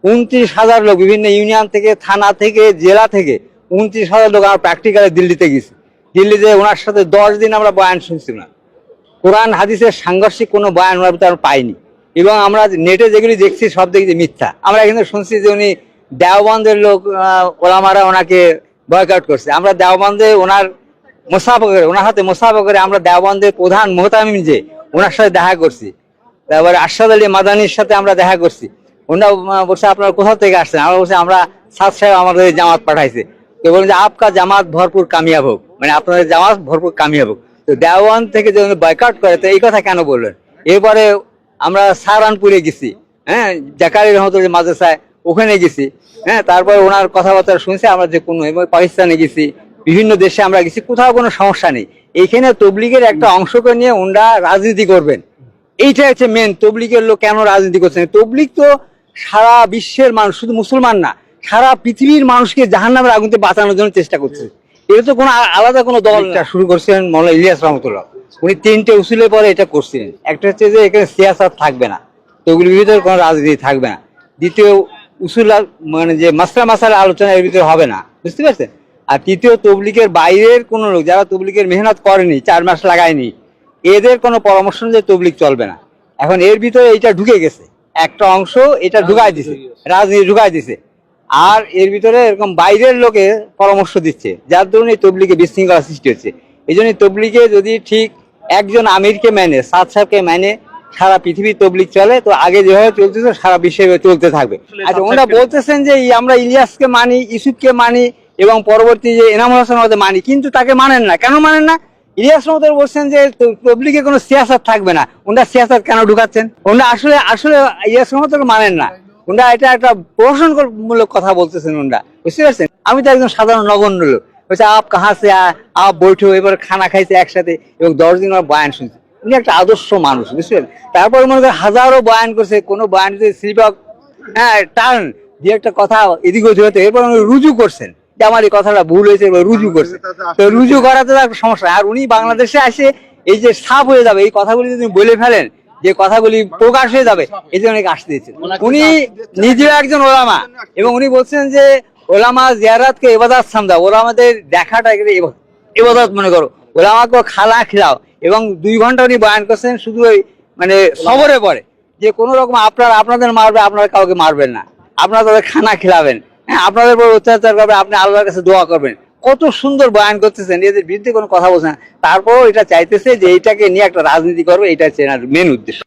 29,000 লোক বিভিন্ন ইউনিয়ন থেকে, থানা থেকে, জেলা থেকে 29,000 লোক আমরা প্র্যাকটিক্যালে দিল্লিতে গেছি। দিল্লিতে ওনার সাথে 10 দিন আমরা বয়ান শুনছি না। কোরআন হাদিসের সাংঘর্ষিক কোনো বয়ান ওনার ভিতরে আমরা পাইনি। এবং আমরা নেটে যেগুলি দেখছি সব দেখছি মিথ্যা। আমরা এখানে শুনছি যে উনি দেওবন্দের লোক, ওলামারা ওনাকে বয়কট করছে। আমরা দেওবন্দে ওনার ওনার হাতে মোসাফা করে আমরা দেওবন্দের প্রধান মোহতামিম যে ওনার সাথে দেখা করছি। তারপরে আরশাদ আলী মাদানির সাথে আমরা দেখা করছি। ওনারা বলছে আপনারা কোথা থেকে আসছেন? আমরা বলছি আমরা সাদ সাহেব আমাদের জামাত পাঠাইছে। তো বলেন যে আপকা জামাত ভরপুর কামিয়াব হোক, মানে আপনাদের জামাত ভরপুর কামিয়াব হোক। তো দেওবন্দ থেকে যে উনি বয়কট করে, তো এই কথা কেন বললেন? এরপরে আমরা সাহারানপুরে গেছি, হ্যাঁ, জাকারি রহমতুল্লাহ মাদ্রাসায়, ওখানে গেছি। হ্যাঁ, তারপর ওনার কথাবার্তা শুনছি আমরা, যে কোনো পাকিস্তানে গেছি, বিভিন্ন দেশে আমরা গেছি, কোথাও কোনো সমস্যা নেই। এইখানে তবলিগের একটা অংশকে নিয়ে ওনারা রাজনীতি করবেন, এইটা হচ্ছে মেন। তবলিগের লোক কেন রাজনীতি করছেন? তবলিগ তো সারা বিশ্বের মানুষ, শুধু মুসলমান না, সারা পৃথিবীর মানুষকে জাহান্নামের আগুন থেকে বাঁচানোর জন্য চেষ্টা করছে। এটা তো কোনো আলাদা কোনো দল শুরু করছিলেন মৌলানা ইলিয়াস রহমতুল্লাহ। উনি 3টে উসুলের পরে এটা করছিলেন। একটা হচ্ছে যে এখানে সিয়াসাত থাকবে না, তবলিগের ভিতরে কোনো রাজনীতি থাকবে না। দ্বিতীয় উসুল, মানে যে মাসালা আলোচনা এর ভিতরে হবে না, বুঝতে পারছেন? আর তৃতীয়, তবলিগের বাইরের কোনো লোক যারা তবলিগের মেহনত করেনি, 4 মাস লাগায়নি, এদের কোনো পরামর্শ অনুযায়ী তবলিগ চলবে না। এখন এর ভিতরে এটা ঢুকে গেছে, একটা অংশ এটা ঢুকাই দিছে, রাজনীতি ঢুকাই দিছে। আর এর ভিতরে এরকম বাইরের লোকে পরামর্শ দিচ্ছে, যার দরুন এই তবলিগে বিশৃঙ্খলা সৃষ্টি হচ্ছে। এই জন্য তবলিগে যদি ঠিক একজন আমিরকে মানে, সাদ সাহেবকে মানে সারা পৃথিবী তবলিগ চলে, তো আগে যেভাবে চলতেছে সারা বিশ্বে চলতে থাকবে। আচ্ছা, ওনারা বলতেছেন যে আমরা ইলিয়াসকে মানি, ইউসুফকে মানি, এবং পরবর্তী যে এনামুল হাসান মানি, কিন্তু তাকে মানেন না। কেন মানেন না? ইলিয়াস রহমতুল্লাহ বলছেন যে তবলিগে কোনো সিয়াসাত থাকবে না। ওনারা সিয়াসাত কেন ঢুকাচ্ছেন? ওনারা আসলে আসলে ইলিয়াস রহমতুল্লাহ মানেন না। ওনারা এটা একটা প্রহসনমূলক কথা বলতেছেন ওনারা, বুঝতে পারছেন? আমি তো একজন সাধারণ নগণ্য লোক, বলছে আপ কাহা সে আপ বৈঠো, এবার খানা খাইছে একসাথে, এবং 10 দিন আমার বয়ান শুনছে। উনি একটা আদর্শ মানুষ, বুঝলেন? তারপর মনে করেন হাজারো বয়ান করছে, কোনো বয়ান যদি স্লিপ টার্ন দিয়ে একটা কথা এদিকে হতে, এরপর উনি রুজু করছেন যে আমার এই কথাটা ভুল হয়েছে, রুজু করছে। তো রুজু করাতে তো একটা সমস্যা। আর উনি বাংলাদেশে আসে এই যে সাফ হয়ে যাবে, এই কথাগুলি যদি বলে ফেলেন, যে কথাগুলি প্রকাশ হয়ে যাবে, এই জন্য আসতে দিচ্ছেন। উনি নিজেও একজন ওলামা, এবং উনি বলছেন যে ওলামা জিয়ারাতকে ইবাদত সামদাও, ওলামাদের দেখাটা ইবাদত মনে করো, ওলামাকে খালা খিলাও। এবং 2 ঘন্টা উনি বয়ান করছেন শুধু ওই মানে সবরে পড়ে, যে কোনো রকম আপনাদের মারবে, আপনারা কাউকে মারবেন না, আপনারা তাদের খানা খিলাবেন, হ্যাঁ, আপনাদের উপর অত্যাচার করবে, আপনি আল্লাহর কাছে দোয়া করবেন। কত সুন্দর বয়ান করতেছেন, এদের বিরুদ্ধে কোনো কথা বলছেন না। তারপরও এটা চাইতেছে যে এইটাকে নিয়ে একটা রাজনীতি করবে, এটা হচ্ছে মেন উদ্দেশ্য।